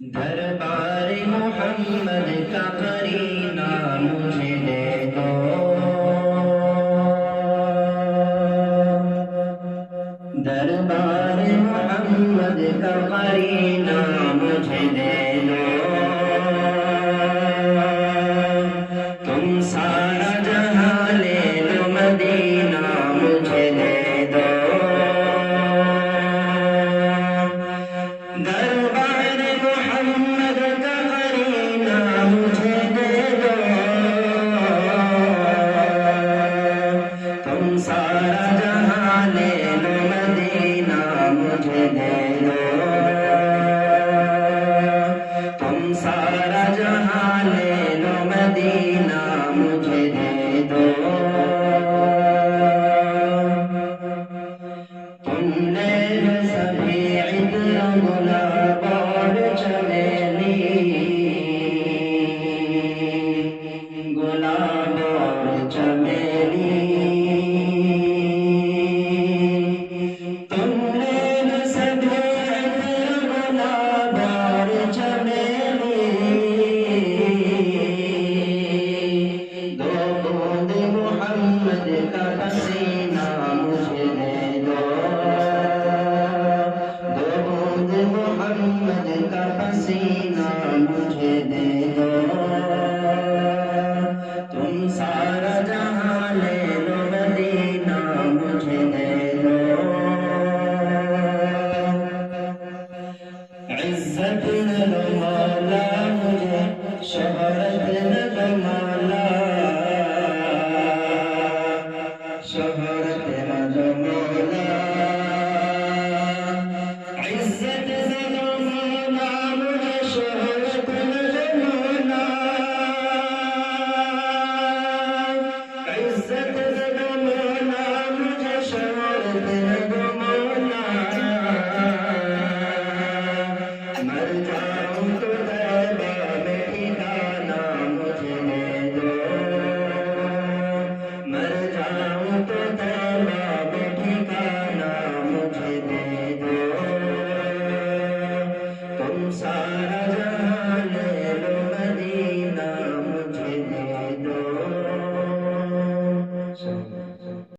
دربار محمد کا قرینہ مجھے دے دو، دربار محمد کا قرینہ مجھے دے دو، تم سارا جہاں لے لو مدینہ مجھے دے دو، دربار محمد کا قرینہ مجھے دے دو، تم سارا جہاں لے لو مدینہ مجھے دے دو، تم سارا جہاں لے لو مدینہ مجھے دے دو، تم نے سبھی عطر گلاب اور چمیلی، گلاب اور چمیلی، تم نے سبھی عطر گلاب اور چمیلی، دو بوند محمد کا پسینہ مجھے دے دو، دو بوند محمد کا پسینہ مجھے دے دو، تم سارا جہاں لے لو مدینہ مجھے دے دو، عزت نہ دو مولا مجھے، شہرت نہ دو مولا